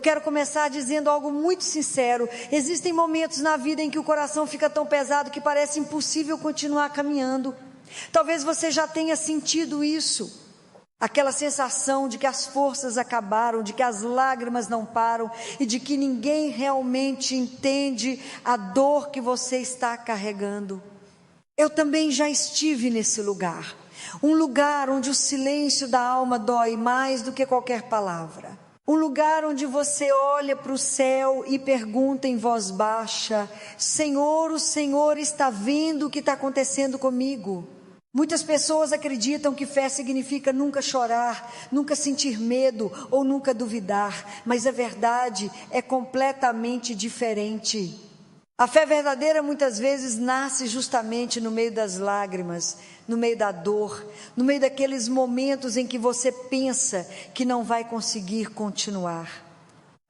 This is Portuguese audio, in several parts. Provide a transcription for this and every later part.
Quero começar dizendo algo muito sincero. Existem momentos na vida em que o coração fica tão pesado que parece impossível continuar caminhando. Talvez você já tenha sentido isso. Aquela sensação de que as forças acabaram, de que as lágrimas não param e de que ninguém realmente entende a dor que você está carregando. Eu também já estive nesse lugar. Um lugar onde o silêncio da alma dói mais do que qualquer palavra. Um lugar onde você olha para o céu e pergunta em voz baixa: Senhor, o Senhor está vendo o que está acontecendo comigo? Muitas pessoas acreditam que fé significa nunca chorar, nunca sentir medo ou nunca duvidar, mas a verdade é completamente diferente. A fé verdadeira muitas vezes nasce justamente no meio das lágrimas, no meio da dor, no meio daqueles momentos em que você pensa que não vai conseguir continuar.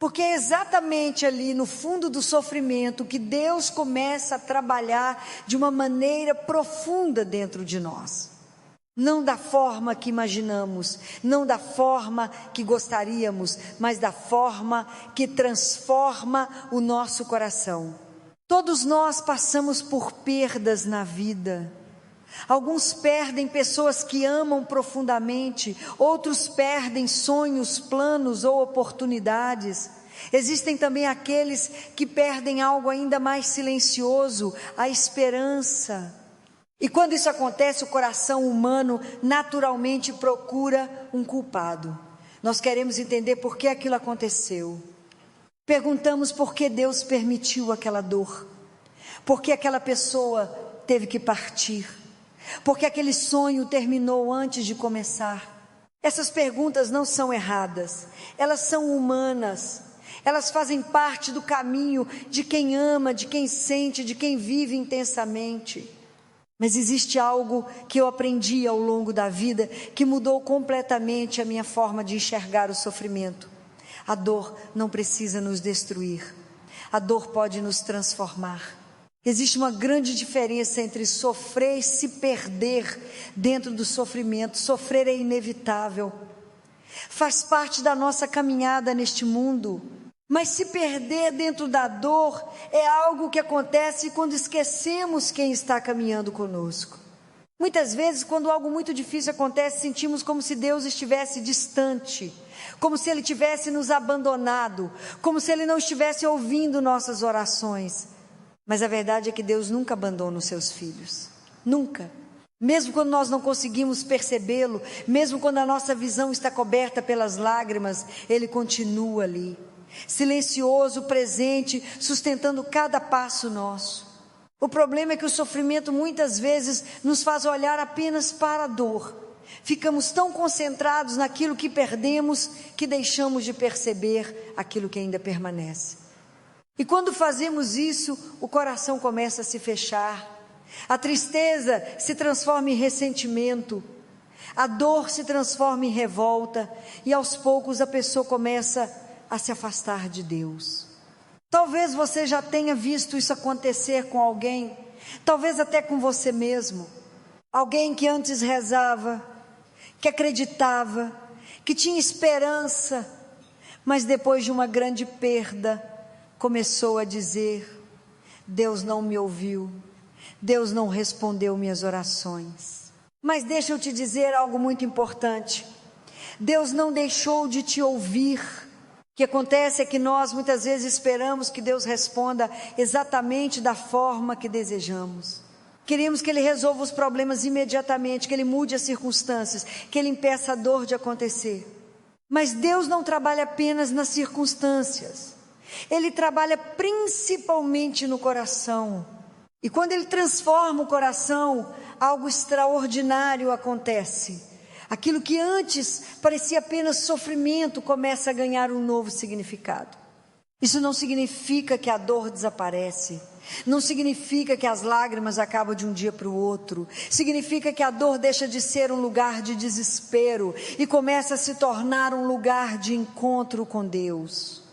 Porque é exatamente ali no fundo do sofrimento que Deus começa a trabalhar de uma maneira profunda dentro de nós. Não da forma que imaginamos, não da forma que gostaríamos, mas da forma que transforma o nosso coração. Todos nós passamos por perdas na vida. Alguns perdem pessoas que amam profundamente, outros perdem sonhos, planos ou oportunidades. Existem também aqueles que perdem algo ainda mais silencioso, a esperança. E quando isso acontece, o coração humano naturalmente procura um culpado. Nós queremos entender por que aquilo aconteceu. Perguntamos por que Deus permitiu aquela dor, por que aquela pessoa teve que partir, por que aquele sonho terminou antes de começar. Essas perguntas não são erradas, elas são humanas, elas fazem parte do caminho de quem ama, de quem sente, de quem vive intensamente. Mas existe algo que eu aprendi ao longo da vida que mudou completamente a minha forma de enxergar o sofrimento. A dor não precisa nos destruir, a dor pode nos transformar. Existe uma grande diferença entre sofrer e se perder dentro do sofrimento. Sofrer é inevitável, faz parte da nossa caminhada neste mundo, mas se perder dentro da dor é algo que acontece quando esquecemos quem está caminhando conosco. Muitas vezes, quando algo muito difícil acontece, sentimos como se Deus estivesse distante, como se Ele tivesse nos abandonado, como se Ele não estivesse ouvindo nossas orações. Mas a verdade é que Deus nunca abandona os seus filhos, nunca. Mesmo quando nós não conseguimos percebê-lo, mesmo quando a nossa visão está coberta pelas lágrimas, Ele continua ali, silencioso, presente, sustentando cada passo nosso. O problema é que o sofrimento muitas vezes nos faz olhar apenas para a dor. Ficamos tão concentrados naquilo que perdemos que deixamos de perceber aquilo que ainda permanece. E quando fazemos isso, o coração começa a se fechar. A tristeza se transforma em ressentimento. A dor se transforma em revolta. E aos poucos a pessoa começa a se afastar de Deus. Talvez você já tenha visto isso acontecer com alguém, talvez até com você mesmo. Alguém que antes rezava, que acreditava, que tinha esperança, mas depois de uma grande perda, começou a dizer: Deus não me ouviu, Deus não respondeu minhas orações. Mas deixa eu te dizer algo muito importante: Deus não deixou de te ouvir. O que acontece é que nós muitas vezes esperamos que Deus responda exatamente da forma que desejamos. Queremos que Ele resolva os problemas imediatamente, que Ele mude as circunstâncias, que Ele impeça a dor de acontecer. Mas Deus não trabalha apenas nas circunstâncias, Ele trabalha principalmente no coração. E quando Ele transforma o coração, algo extraordinário acontece. Aquilo que antes parecia apenas sofrimento começa a ganhar um novo significado. Isso não significa que a dor desaparece, não significa que as lágrimas acabam de um dia para o outro, significa que a dor deixa de ser um lugar de desespero e começa a se tornar um lugar de encontro com Deus.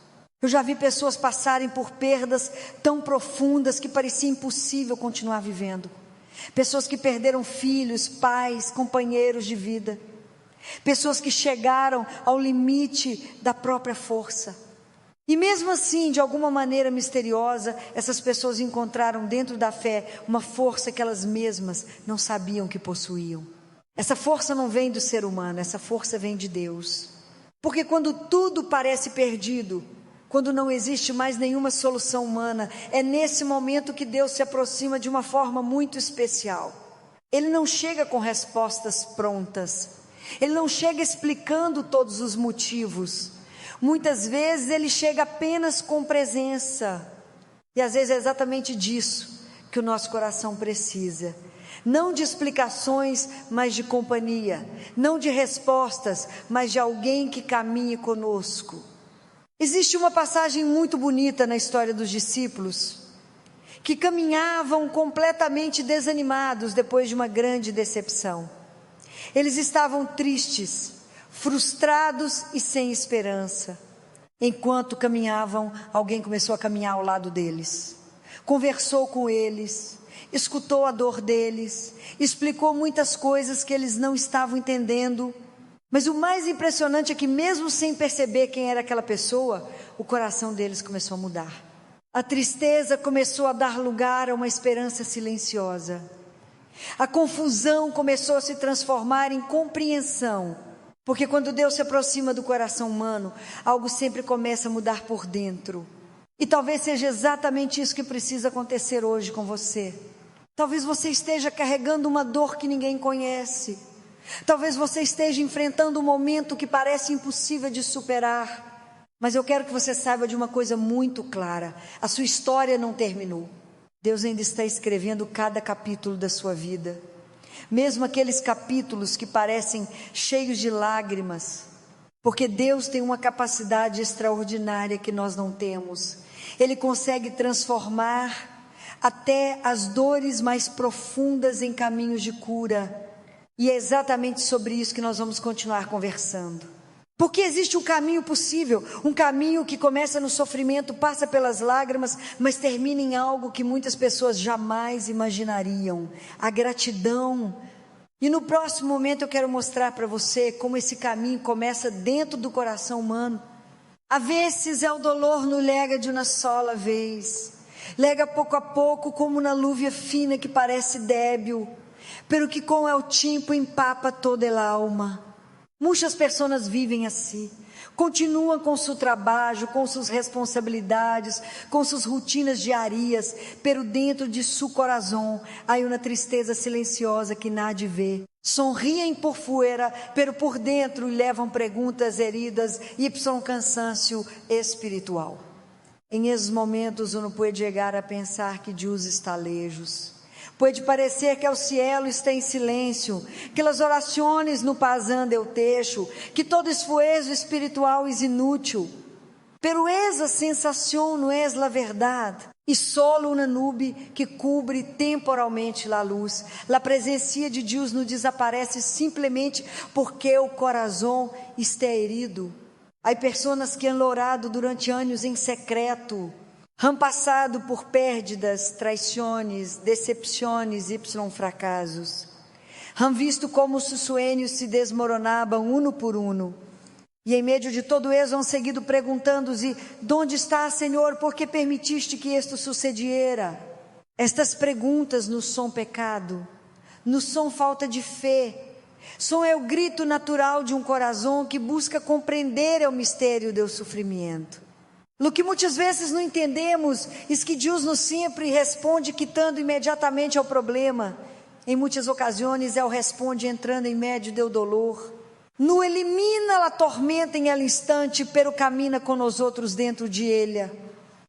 Eu já vi pessoas passarem por perdas tão profundas que parecia impossível continuar vivendo. Pessoas que perderam filhos, pais, companheiros de vida. Pessoas que chegaram ao limite da própria força. E mesmo assim, de alguma maneira misteriosa, essas pessoas encontraram dentro da fé uma força que elas mesmas não sabiam que possuíam. Essa força não vem do ser humano, essa força vem de Deus. Porque quando tudo parece perdido, quando não existe mais nenhuma solução humana, é nesse momento que Deus se aproxima de uma forma muito especial. Ele não chega com respostas prontas, Ele não chega explicando todos os motivos. Muitas vezes Ele chega apenas com presença, e às vezes é exatamente disso que o nosso coração precisa. Não de explicações, mas de companhia. Não de respostas, mas de alguém que caminhe conosco. Existe uma passagem muito bonita na história dos discípulos, que caminhavam completamente desanimados depois de uma grande decepção. Eles estavam tristes, frustrados e sem esperança. Enquanto caminhavam, alguém começou a caminhar ao lado deles. Conversou com eles, escutou a dor deles, explicou muitas coisas que eles não estavam entendendo. Mas o mais impressionante é que mesmo sem perceber quem era aquela pessoa, o coração deles começou a mudar. A tristeza começou a dar lugar a uma esperança silenciosa. A confusão começou a se transformar em compreensão. Porque quando Deus se aproxima do coração humano, algo sempre começa a mudar por dentro. E talvez seja exatamente isso que precisa acontecer hoje com você. Talvez você esteja carregando uma dor que ninguém conhece. Talvez você esteja enfrentando um momento que parece impossível de superar. Mas eu quero que você saiba de uma coisa muito clara: a sua história não terminou. Deus ainda está escrevendo cada capítulo da sua vida. Mesmo aqueles capítulos que parecem cheios de lágrimas, porque Deus tem uma capacidade extraordinária que nós não temos. Ele consegue transformar até as dores mais profundas em caminhos de cura. E é exatamente sobre isso que nós vamos continuar conversando. Porque existe um caminho possível, um caminho que começa no sofrimento, passa pelas lágrimas, mas termina em algo que muitas pessoas jamais imaginariam: a gratidão. E no próximo momento eu quero mostrar para você como esse caminho começa dentro do coração humano. A vezes é o dolor no lega de uma sola vez, lega pouco a pouco como na lúvia fina que parece débil, pero que com el tempo empapa toda el alma. Muitas pessoas vivem assim, continuam com seu trabalho, com suas responsabilidades, com suas rotinas diárias, pero dentro de seu coração há uma tristeza silenciosa que nada vê. Sorriem por fora, pero por dentro levam perguntas heridas e cansaço espiritual. Em esses momentos uno pode chegar a pensar que Deus está lejos. Pode parecer que o cielo está em silêncio, que as orações não passam del techo, que todo esforço espiritual é inútil. Pero essa sensação não é a verdade. E solo uma nube que cubre temporalmente a luz. A presença de Deus não desaparece simplesmente porque o coração está herido. Há pessoas que han orado durante anos em secreto, han passado por pérdidas, traições, decepções e fracassos. Han visto como seus sueños se desmoronavam uno por uno. E em meio de todo isso han seguido perguntando-se: ¿Dónde está, Senhor? ¿Por que permitiste que isto sucediera? Estas perguntas não são pecado, não são falta de fé. São o grito natural de um coração que busca compreender o mistério do sofrimento. O que muitas vezes não entendemos é que Deus não sempre responde quitando imediatamente ao problema. Em muitas ocasiões Ele responde entrando em meio do dolor. Não elimina a tormenta em el instante, pero camina com nós outros dentro de ela.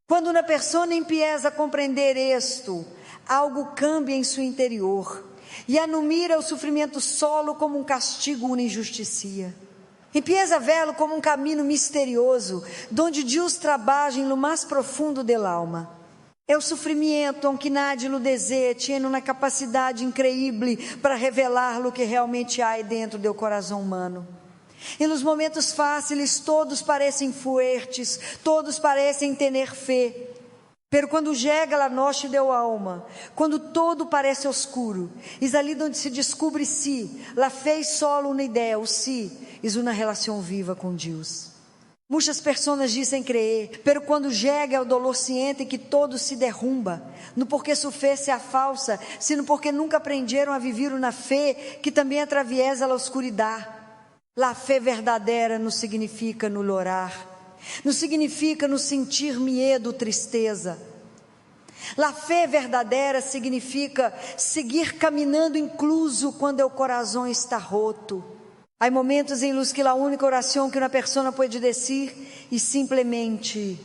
Quando uma pessoa empieza a compreender isto, algo cambia em seu interior. E não mira o sofrimento solo como um castigo, uma injustiça. Empieza a vê-lo como um caminho misterioso, onde Deus trabalha no mais profundo da alma. É o sofrimento onde nadie lo deseja, tendo uma capacidade increíble para revelar o que realmente há dentro do coração humano. E nos momentos fáceis, todos parecem fortes, todos parecem ter fé. Pero quando chega a noite da alma, quando todo parece oscuro, é ali onde se descobre si, la fé é solo uma ideia, o si, é uma relação viva com Deus. Muitas pessoas dizem crer, pero quando chega o dolor siente que todo se derrumba, no porque su fé sea falsa, sino porque nunca aprenderam a viver na fé que também atraviesa a oscuridade. La fé verdadeira não significa no orar, não significa no sentir medo, tristeza. La fé verdadeira significa seguir caminhando incluso quando o coração está roto. Há momentos em luz que a única oração que uma pessoa pode dizer e simplesmente: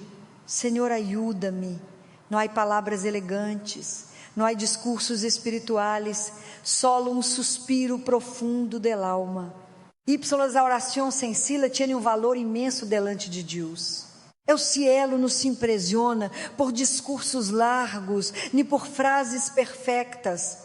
Senhor, ajuda-me. Não há palavras elegantes, não há discursos espirituais, solo suspiro profundo del alma. A oração sencilla tinha valor imenso delante de Deus. O cielo não se impressiona por discursos largos, nem por frases perfeitas.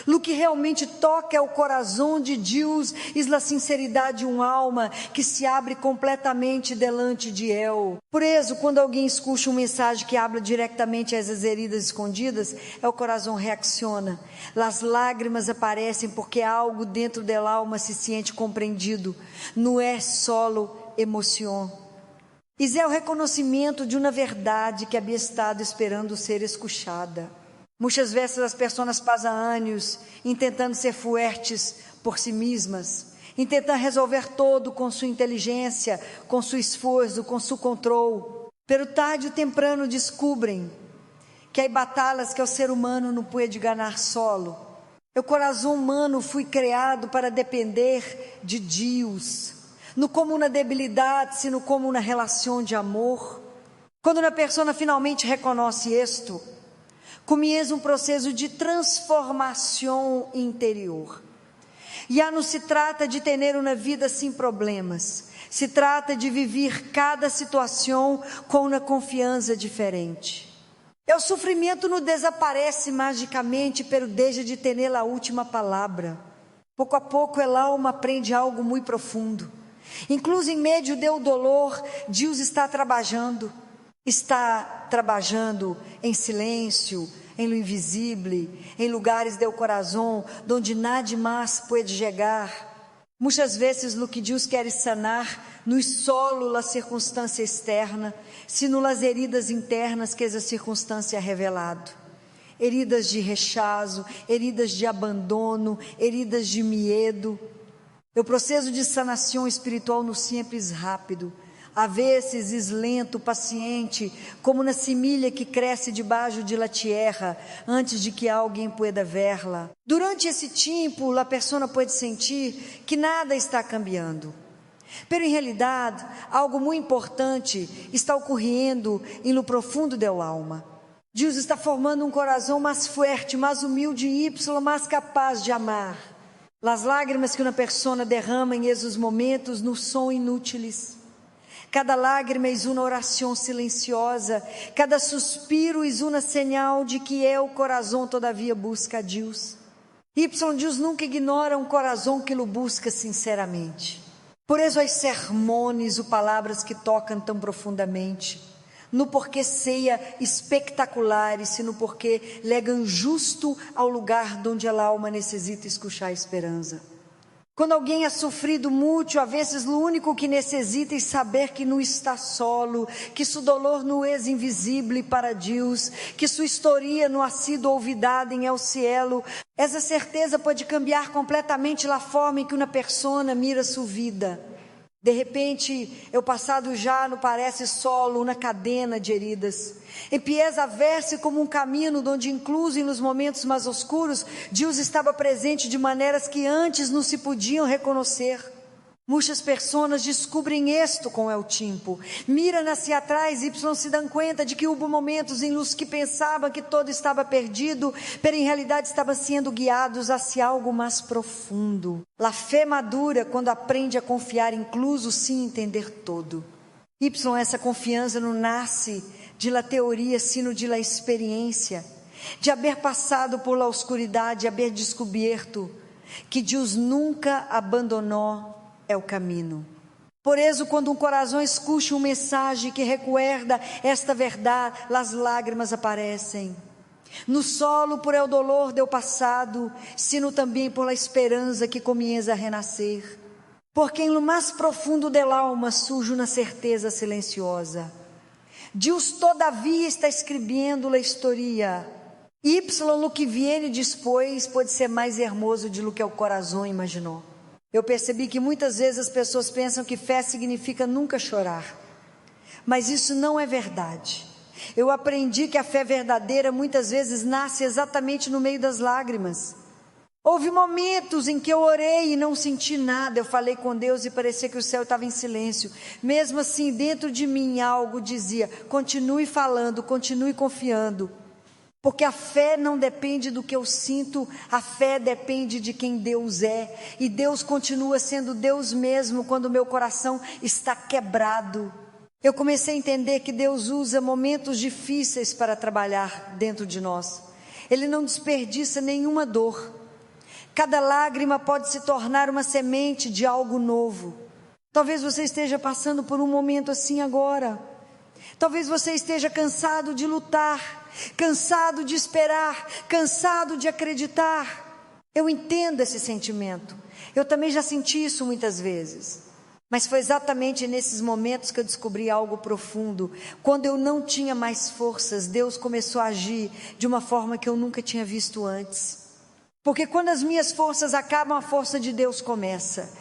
O que realmente toca o coração de Deus é a sinceridade de uma alma que se abre completamente delante de Ele. Por isso, quando alguém escuta mensagem que habla diretamente às heridas escondidas, o coração reacciona. As lágrimas aparecem porque algo dentro da alma se sente compreendido. Não é solo emoção. Isso é o reconhecimento de uma verdade que havia estado esperando ser escuchada. Muitas vezes as pessoas passam anos tentando ser fortes por si mesmas, tentando resolver todo com sua inteligência, com seu esforço, com seu controle. Pero tarde ou temprano descobrem que há batalhas que o ser humano não pode ganhar solo. O coração humano foi criado para depender de Deus, não como uma debilidade, sino como uma relação de amor. Quando uma pessoa finalmente reconhece isto, começa um processo de transformação interior. Já não se trata de ter uma vida sem problemas, se trata de viver cada situação com uma confiança diferente. O sofrimento não desaparece magicamente, pero deixa de ter a última palavra. Pouco a pouco a alma aprende algo muito profundo. Incluso em meio do dolor, Deus está trabalhando em silêncio, em lo invisível, em lugares do coração, onde nada mais pode chegar. Muitas vezes o que Deus quer sanar não é solo a circunstância externa, sino as heridas internas que essa circunstância ha revelado. Heridas de rechazo, heridas de abandono, heridas de medo. O processo de sanação espiritual não sempre é rápido. A vezes lento, paciente, como na semilha que cresce debaixo de la tierra, antes de que alguém pueda verla. Durante esse tempo, a pessoa pode sentir que nada está cambiando. Pero em realidade, algo muito importante está ocorrendo em lo profundo da alma. Deus está formando um coração mais forte, mais humilde e mais capaz de amar. As lágrimas que uma pessoa derrama em esses momentos não são inúteis. Cada lágrima é uma oração silenciosa, cada suspiro é uma señal de que o coração todavia busca a Deus. Deus nunca ignora um coração que o busca sinceramente. Por isso há sermões ou palavras que tocam tão profundamente, não porque seja espectaculares, sino porque legam justo ao lugar onde a alma necessita escuchar a esperança. Quando alguém ha sofrido muito, às vezes o único que necessita é saber que não está solo, que seu dolor não é invisível para Deus, que sua história não ha sido olvidada em el cielo. Essa certeza pode cambiar completamente a forma em que uma pessoa mira sua vida. De repente, o passado já não parece solo uma cadena de heridas. Empieza a ver-se como um caminho onde, incluso nos momentos mais oscuros, Deus estava presente de maneiras que antes não se podiam reconhecer. Muitas pessoas descobrem isto com o tempo. Miram hacia atrás e se dão conta de que houve momentos em los que pensavam que todo estava perdido, pero em realidade estavam sendo guiados hacia algo mais profundo. A fé madura quando aprende a confiar incluso sem entender todo. Essa confiança não nasce de la teoria, sino de la experiência, de haver passado por la oscuridade, haver descoberto que Deus nunca abandonou o caminho. Por isso, quando um coração escuta mensagem que recuerda esta verdade, as lágrimas aparecem. No solo por el dolor do passado, sino também por la esperança que comienza a renascer. Porque em lo mais profundo del alma surge uma certeza silenciosa. Deus todavia está escrevendo a história. Y lo que viene depois pode ser mais hermoso de lo que o coração imaginou. Eu percebi que muitas vezes as pessoas pensam que fé significa nunca chorar. Mas isso não é verdade. Eu aprendi que a fé verdadeira muitas vezes nasce exatamente no meio das lágrimas. Houve momentos em que eu orei e não senti nada. Eu falei com Deus e parecia que o céu estava em silêncio. Mesmo assim, dentro de mim algo dizia: continue falando, continue confiando. Porque a fé não depende do que eu sinto, a fé depende de quem Deus é. E Deus continua sendo Deus mesmo quando o meu coração está quebrado. Eu comecei a entender que Deus usa momentos difíceis para trabalhar dentro de nós. Ele não desperdiça nenhuma dor. Cada lágrima pode se tornar uma semente de algo novo. Talvez você esteja passando por um momento assim agora. Talvez você esteja cansado de lutar, cansado de esperar, cansado de acreditar. Eu entendo esse sentimento. Eu também já senti isso muitas vezes. Mas foi exatamente nesses momentos que eu descobri algo profundo. Quando eu não tinha mais forças, Deus começou a agir de uma forma que eu nunca tinha visto antes. Porque quando as minhas forças acabam, a força de Deus começa.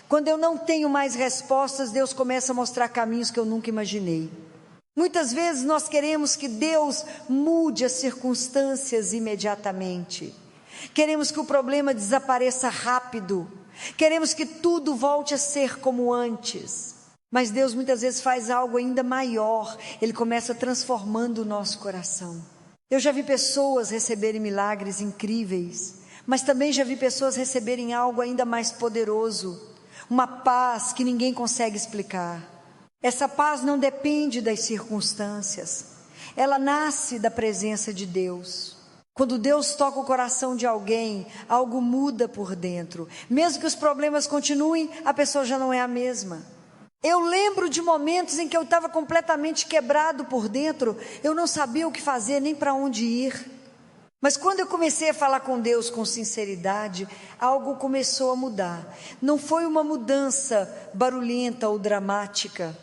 Quando eu não tenho mais respostas, Deus começa a mostrar caminhos que eu nunca imaginei. Muitas vezes nós queremos que Deus mude as circunstâncias imediatamente. Queremos que o problema desapareça rápido. Queremos que tudo volte a ser como antes. Mas Deus muitas vezes faz algo ainda maior. Ele começa transformando o nosso coração. Eu já vi pessoas receberem milagres incríveis, mas também já vi pessoas receberem algo ainda mais poderoso. Uma paz que ninguém consegue explicar. Essa paz não depende das circunstâncias. Ela nasce da presença de Deus. Quando Deus toca o coração de alguém, algo muda por dentro. Mesmo que os problemas continuem, a pessoa já não é a mesma. Eu lembro de momentos em que eu estava completamente quebrado por dentro. Eu não sabia o que fazer, nem para onde ir. Mas quando eu comecei a falar com Deus com sinceridade, algo começou a mudar. Não foi uma mudança barulhenta ou dramática.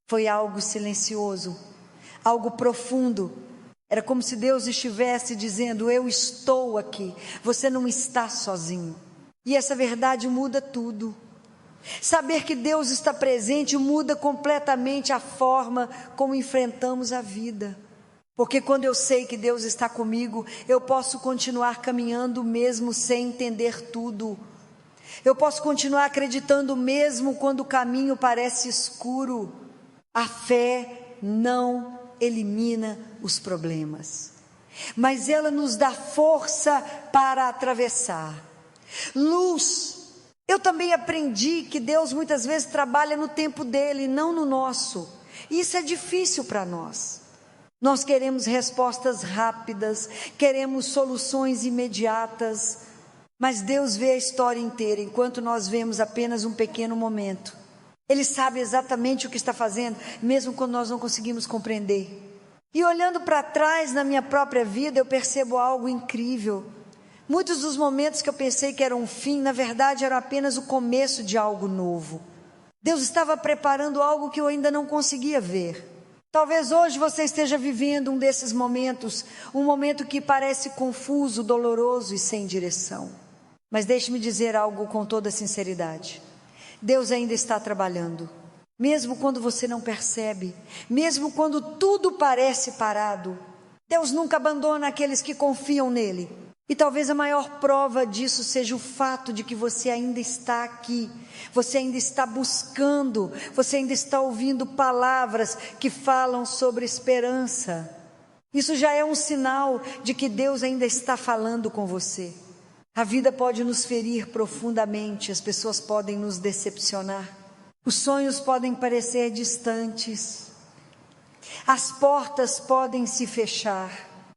Foi algo silencioso, algo profundo. Era como se Deus estivesse dizendo: eu estou aqui, você não está sozinho. E essa verdade muda tudo. Saber que Deus está presente muda completamente a forma como enfrentamos a vida. Porque quando eu sei que Deus está comigo, eu posso continuar caminhando mesmo sem entender tudo. Eu posso continuar acreditando mesmo quando o caminho parece escuro. A fé não elimina os problemas, mas ela nos dá força para atravessar. Luz. Eu também aprendi que Deus muitas vezes trabalha no tempo dele, não no nosso. Isso é difícil para nós. Nós queremos respostas rápidas, queremos soluções imediatas, mas Deus vê a história inteira, enquanto nós vemos apenas um pequeno momento. Ele sabe exatamente o que está fazendo, mesmo quando nós não conseguimos compreender. E olhando para trás na minha própria vida, eu percebo algo incrível. Muitos dos momentos que eu pensei que eram um fim, na verdade eram apenas o começo de algo novo. Deus estava preparando algo que eu ainda não conseguia ver. Talvez hoje você esteja vivendo um desses momentos, um momento que parece confuso, doloroso e sem direção. Mas deixe-me dizer algo com toda sinceridade. Deus ainda está trabalhando, mesmo quando você não percebe, mesmo quando tudo parece parado. Deus nunca abandona aqueles que confiam nele. E talvez a maior prova disso seja o fato de que você ainda está aqui, você ainda está buscando, você ainda está ouvindo palavras que falam sobre esperança. Isso já é um sinal de que Deus ainda está falando com você. A vida pode nos ferir profundamente, as pessoas podem nos decepcionar, os sonhos podem parecer distantes, as portas podem se fechar,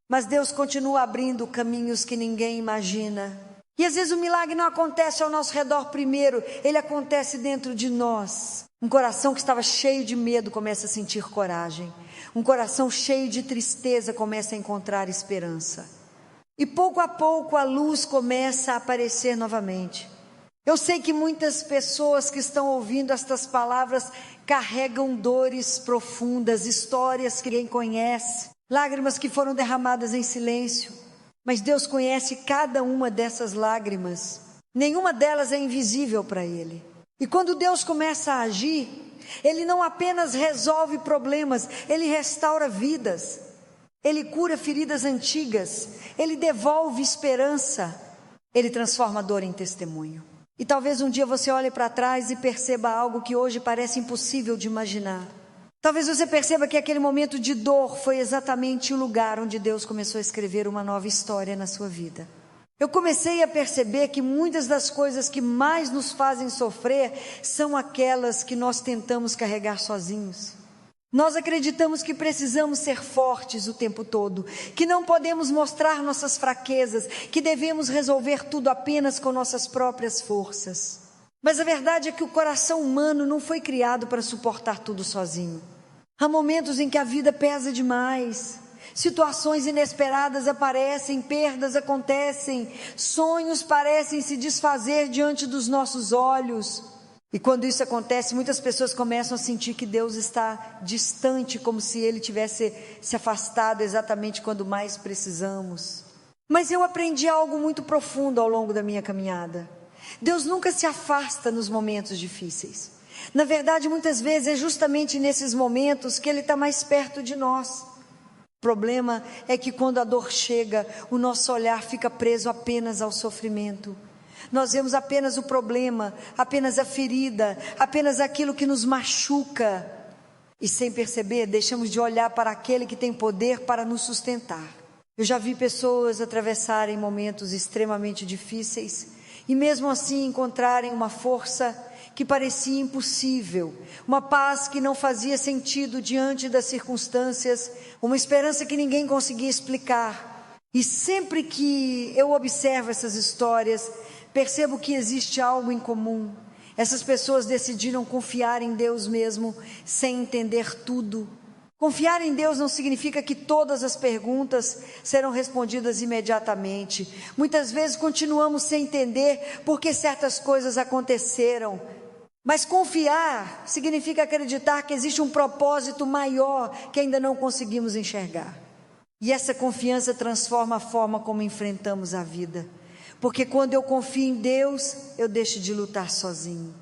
mas Deus continua abrindo caminhos que ninguém imagina. E às vezes o milagre não acontece ao nosso redor primeiro, ele acontece dentro de nós. Um coração que estava cheio de medo começa a sentir coragem, um coração cheio de tristeza começa a encontrar esperança. E pouco a pouco a luz começa a aparecer novamente. Eu sei que muitas pessoas que estão ouvindo estas palavras carregam dores profundas, histórias que ninguém conhece, lágrimas que foram derramadas em silêncio, mas Deus conhece cada uma dessas lágrimas, nenhuma delas é invisível para Ele. E quando Deus começa a agir, Ele não apenas resolve problemas, Ele restaura vidas, Ele cura feridas antigas, Ele devolve esperança, Ele transforma a dor em testemunho. E talvez um dia você olhe para trás e perceba algo que hoje parece impossível de imaginar. Talvez você perceba que aquele momento de dor foi exatamente o lugar onde Deus começou a escrever uma nova história na sua vida. Eu comecei a perceber que muitas das coisas que mais nos fazem sofrer são aquelas que nós tentamos carregar sozinhos. Nós acreditamos que precisamos ser fortes o tempo todo, que não podemos mostrar nossas fraquezas, que devemos resolver tudo apenas com nossas próprias forças. Mas a verdade é que o coração humano não foi criado para suportar tudo sozinho. Há momentos em que a vida pesa demais, situações inesperadas aparecem, perdas acontecem, sonhos parecem se desfazer diante dos nossos olhos. E quando isso acontece, muitas pessoas começam a sentir que Deus está distante, como se Ele tivesse se afastado exatamente quando mais precisamos. Mas eu aprendi algo muito profundo ao longo da minha caminhada. Deus nunca se afasta nos momentos difíceis. Na verdade, muitas vezes é justamente nesses momentos que Ele está mais perto de nós. O problema é que quando a dor chega, o nosso olhar fica preso apenas ao sofrimento. Nós vemos apenas o problema, apenas a ferida, apenas aquilo que nos machuca. E sem perceber, deixamos de olhar para aquele que tem poder para nos sustentar. Eu já vi pessoas atravessarem momentos extremamente difíceis e mesmo assim encontrarem uma força que parecia impossível, uma paz que não fazia sentido diante das circunstâncias, uma esperança que ninguém conseguia explicar. E sempre que eu observo essas histórias, percebo que existe algo em comum. Essas pessoas decidiram confiar em Deus mesmo, sem entender tudo. Confiar em Deus não significa que todas as perguntas serão respondidas imediatamente. Muitas vezes continuamos sem entender por que certas coisas aconteceram. Mas confiar significa acreditar que existe um propósito maior que ainda não conseguimos enxergar. E essa confiança transforma a forma como enfrentamos a vida. Porque quando eu confio em Deus, eu deixo de lutar sozinho.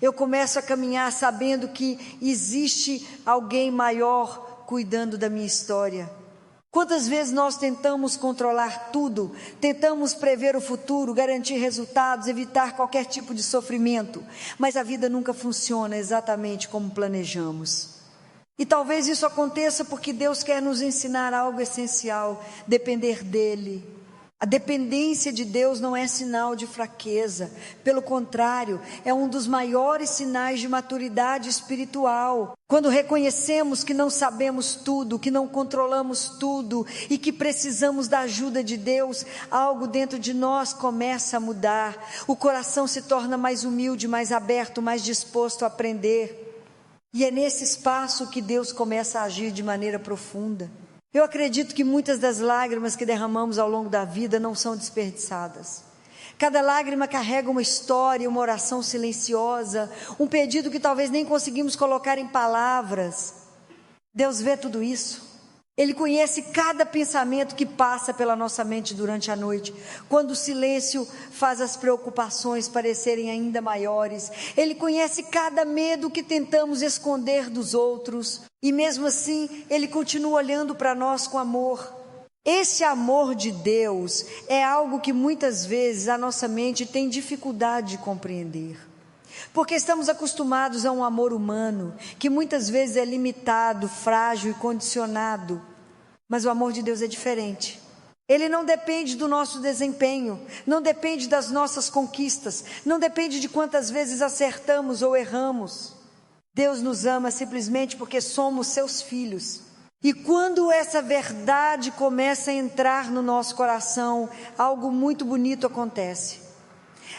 Eu começo a caminhar sabendo que existe alguém maior cuidando da minha história. Quantas vezes nós tentamos controlar tudo, tentamos prever o futuro, garantir resultados, evitar qualquer tipo de sofrimento, mas a vida nunca funciona exatamente como planejamos. E talvez isso aconteça porque Deus quer nos ensinar algo essencial: depender dEle. A dependência de Deus não é sinal de fraqueza, pelo contrário, é um dos maiores sinais de maturidade espiritual. Quando reconhecemos que não sabemos tudo, que não controlamos tudo e que precisamos da ajuda de Deus, algo dentro de nós começa a mudar. O coração se torna mais humilde, mais aberto, mais disposto a aprender. E é nesse espaço que Deus começa a agir de maneira profunda. Eu acredito que muitas das lágrimas que derramamos ao longo da vida não são desperdiçadas. Cada lágrima carrega uma história, uma oração silenciosa, um pedido que talvez nem conseguimos colocar em palavras. Deus vê tudo isso. Ele conhece cada pensamento que passa pela nossa mente durante a noite, quando o silêncio faz as preocupações parecerem ainda maiores. Ele conhece cada medo que tentamos esconder dos outros, e mesmo assim, Ele continua olhando para nós com amor. Esse amor de Deus é algo que muitas vezes a nossa mente tem dificuldade de compreender. Porque estamos acostumados a um amor humano, que muitas vezes é limitado, frágil e condicionado. Mas o amor de Deus é diferente. Ele não depende do nosso desempenho, não depende das nossas conquistas, não depende de quantas vezes acertamos ou erramos. Deus nos ama simplesmente porque somos seus filhos. E quando essa verdade começa a entrar no nosso coração, algo muito bonito acontece.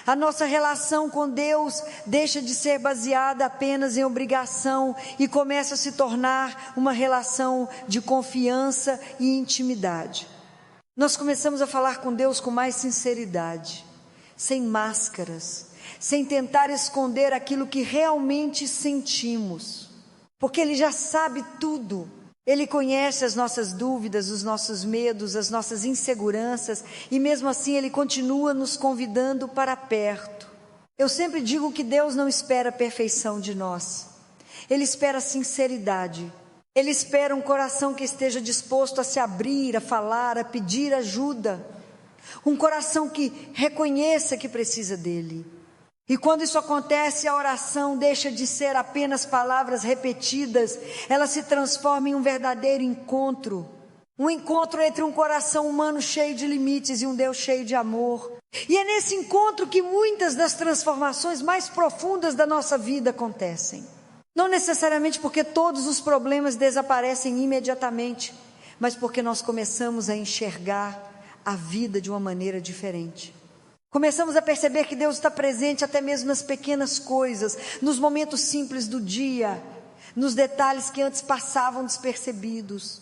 A nossa relação com Deus deixa de ser baseada apenas em obrigação e começa a se tornar uma relação de confiança e intimidade. Nós começamos a falar com Deus com mais sinceridade, sem máscaras, sem tentar esconder aquilo que realmente sentimos, porque Ele já sabe tudo. Ele conhece as nossas dúvidas, os nossos medos, as nossas inseguranças, e mesmo assim Ele continua nos convidando para perto. Eu sempre digo que Deus não espera a perfeição de nós, Ele espera a sinceridade. Ele espera um coração que esteja disposto a se abrir, a falar, a pedir ajuda. Um coração que reconheça que precisa dele. E quando isso acontece, a oração deixa de ser apenas palavras repetidas, ela se transforma em um verdadeiro encontro. Um encontro entre um coração humano cheio de limites e um Deus cheio de amor. E é nesse encontro que muitas das transformações mais profundas da nossa vida acontecem. Não necessariamente porque todos os problemas desaparecem imediatamente, mas porque nós começamos a enxergar a vida de uma maneira diferente. Começamos a perceber que Deus está presente até mesmo nas pequenas coisas, nos momentos simples do dia, nos detalhes que antes passavam despercebidos.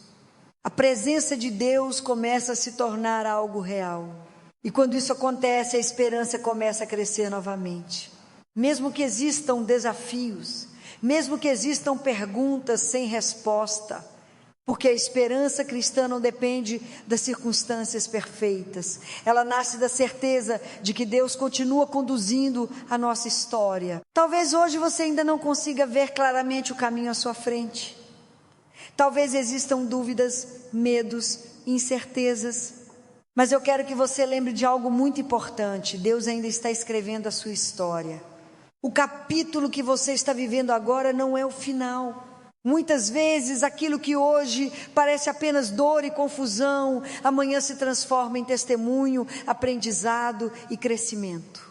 A presença de Deus começa a se tornar algo real. E quando isso acontece, a esperança começa a crescer novamente. Mesmo que existam desafios, mesmo que existam perguntas sem resposta, porque a esperança cristã não depende das circunstâncias perfeitas. Ela nasce da certeza de que Deus continua conduzindo a nossa história. Talvez hoje você ainda não consiga ver claramente o caminho à sua frente. Talvez existam dúvidas, medos, incertezas. Mas eu quero que você lembre de algo muito importante. Deus ainda está escrevendo a sua história. O capítulo que você está vivendo agora não é o final. Muitas vezes aquilo que hoje parece apenas dor e confusão, amanhã se transforma em testemunho, aprendizado e crescimento.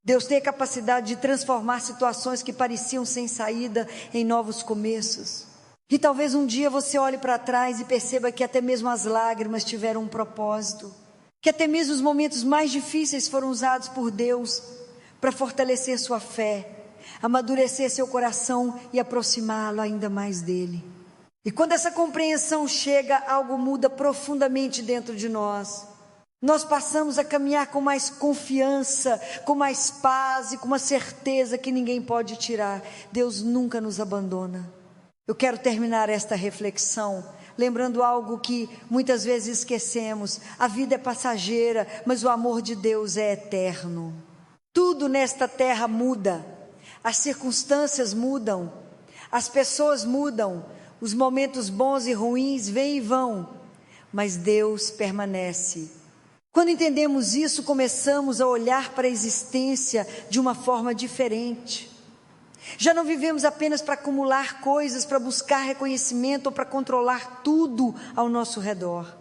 Deus tem a capacidade de transformar situações que pareciam sem saída em novos começos. E talvez um dia você olhe para trás e perceba que até mesmo as lágrimas tiveram um propósito, que até mesmo os momentos mais difíceis foram usados por Deus para fortalecer sua fé, amadurecer seu coração e aproximá-lo ainda mais dele. E quando essa compreensão chega, algo muda profundamente dentro de nós. Nós passamos a caminhar com mais confiança, com mais paz e com uma certeza que ninguém pode tirar. Deus nunca nos abandona. Eu quero terminar esta reflexão lembrando algo que muitas vezes esquecemos. A vida é passageira, mas o amor de Deus é eterno. Tudo nesta terra muda, as circunstâncias mudam, as pessoas mudam, os momentos bons e ruins vêm e vão, mas Deus permanece. Quando entendemos isso, começamos a olhar para a existência de uma forma diferente. Já não vivemos apenas para acumular coisas, para buscar reconhecimento ou para controlar tudo ao nosso redor.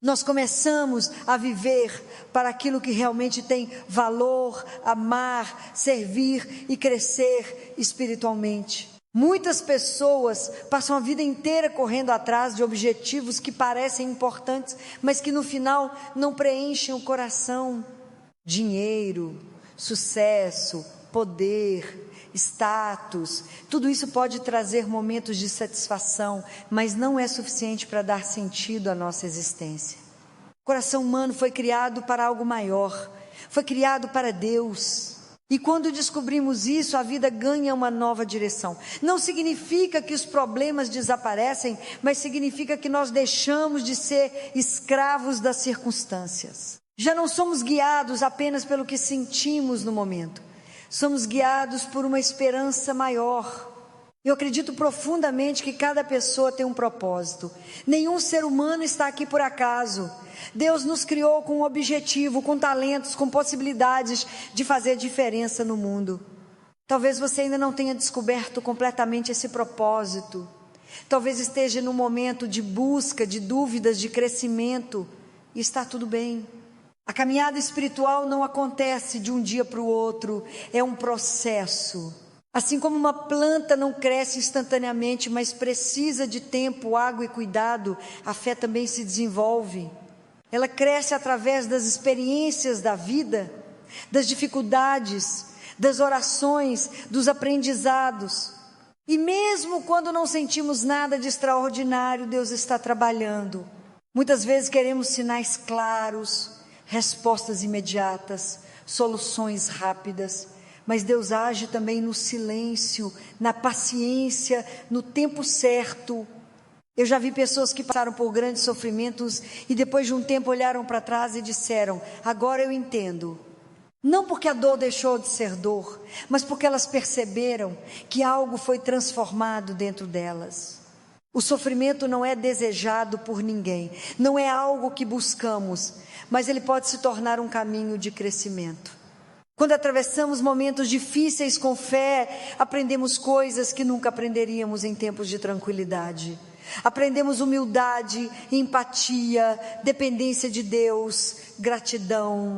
Nós começamos a viver para aquilo que realmente tem valor, amar, servir e crescer espiritualmente. Muitas pessoas passam a vida inteira correndo atrás de objetivos que parecem importantes, mas que no final não preenchem o coração. Dinheiro, sucesso, poder, status, tudo isso pode trazer momentos de satisfação, mas não é suficiente para dar sentido à nossa existência. O coração humano foi criado para algo maior, foi criado para Deus. E quando descobrimos isso, a vida ganha uma nova direção. Não significa que os problemas desaparecem, mas significa que nós deixamos de ser escravos das circunstâncias. Já não somos guiados apenas pelo que sentimos no momento. Somos guiados por uma esperança maior. Eu acredito profundamente que cada pessoa tem um propósito. Nenhum ser humano está aqui por acaso. Deus nos criou com um objetivo, com talentos, com possibilidades de fazer diferença no mundo. Talvez você ainda não tenha descoberto completamente esse propósito. Talvez esteja num momento de busca, de dúvidas, de crescimento. E está tudo bem. A caminhada espiritual não acontece de um dia para o outro, é um processo. Assim como uma planta não cresce instantaneamente, mas precisa de tempo, água e cuidado, a fé também se desenvolve. Ela cresce através das experiências da vida, das dificuldades, das orações, dos aprendizados. E mesmo quando não sentimos nada de extraordinário, Deus está trabalhando. Muitas vezes queremos sinais claros, respostas imediatas, soluções rápidas, Mas Deus age também no silêncio, na paciência, no tempo certo. Eu já vi pessoas que passaram por grandes sofrimentos e depois de um tempo olharam para trás e disseram: agora eu entendo. Não porque a dor deixou de ser dor, mas porque elas perceberam que algo foi transformado dentro delas. O sofrimento não é desejado por ninguém, não é algo que buscamos, mas ele pode se tornar um caminho de crescimento. Quando atravessamos momentos difíceis com fé, aprendemos coisas que nunca aprenderíamos em tempos de tranquilidade. Aprendemos humildade, empatia, dependência de Deus, gratidão.